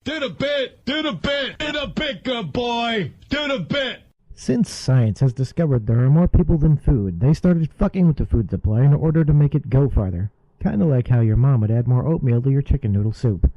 Do the bit! Do the bit! Do the bit, good boy! Do the bit! Since science has discovered there are more people than food, they started fucking with the food supply in order to make it go farther. Kinda like how your mom would add more oatmeal to your chicken noodle soup.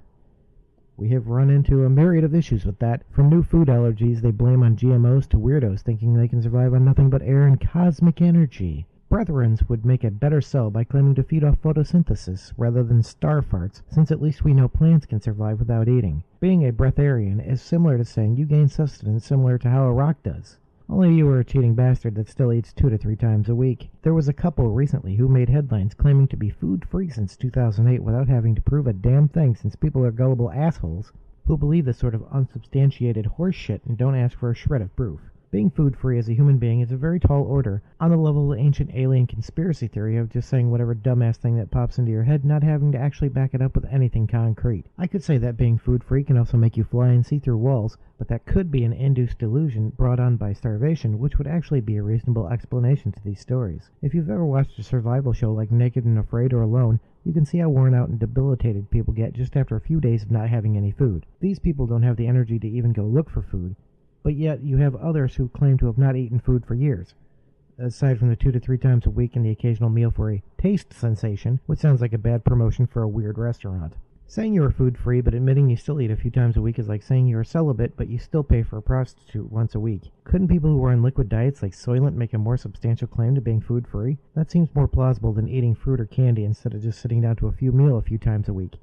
We have run into a myriad of issues with that, from new food allergies they blame on GMOs to weirdos thinking they can survive on nothing but air and cosmic energy. Breatharians would make a better sell by claiming to feed off photosynthesis rather than star farts, since at least we know plants can survive without eating. Being a breatharian is similar to saying you gain sustenance similar to how a rock does. Only you are a cheating bastard that still eats 2 to 3 times a week. There was a couple recently who made headlines claiming to be food-free since 2008 without having to prove a damn thing, since people are gullible assholes who believe this sort of unsubstantiated horseshit and don't ask for a shred of proof. Being food-free as a human being is a very tall order, on the level of the ancient alien conspiracy theory of just saying whatever dumbass thing that pops into your head, not having to actually back it up with anything concrete. I could say that being food-free can also make you fly and see through walls, but that could be an induced delusion brought on by starvation, which would actually be a reasonable explanation to these stories. If you've ever watched a survival show like Naked and Afraid or Alone, you can see how worn out and debilitated people get just after a few days of not having any food. These people don't have the energy to even go look for food, but yet you have others who claim to have not eaten food for years. Aside from the 2 to 3 times a week and the occasional meal for a taste sensation, which sounds like a bad promotion for a weird restaurant. Saying you are food-free but admitting you still eat a few times a week is like saying you are celibate but you still pay for a prostitute once a week. Couldn't people who are on liquid diets like Soylent make a more substantial claim to being food-free? That seems more plausible than eating fruit or candy instead of just sitting down to a few times a week.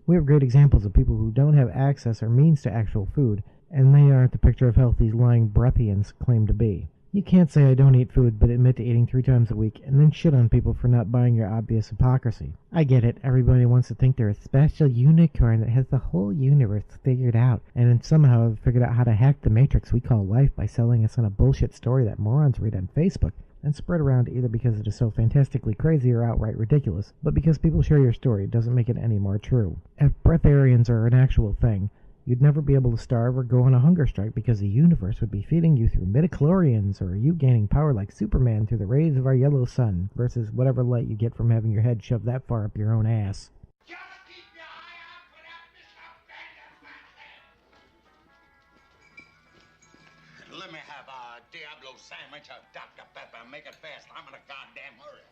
We have great examples of people who don't have access or means to actual food, and they aren't the picture of health these lying Breathians claim to be. You can't say I don't eat food but admit to eating 3 times a week and then shit on people for not buying your obvious hypocrisy. I get it, everybody wants to think they're a special unicorn that has the whole universe figured out and then somehow have figured out how to hack the matrix we call life by selling us on a bullshit story that morons read on Facebook and spread around either because it is so fantastically crazy or outright ridiculous, but because people share your story doesn't make it any more true. If breatharians are an actual thing, you'd never be able to starve or go on a hunger strike because the universe would be feeding you through midichlorians, or you gaining power like Superman through the rays of our yellow sun, versus whatever light you get from having your head shoved that far up your own ass. Just keep your eye out for that Mr. Bender. Let me have a Diablo sandwich of Dr. Pepper. Make it fast. I'm in a goddamn hurry.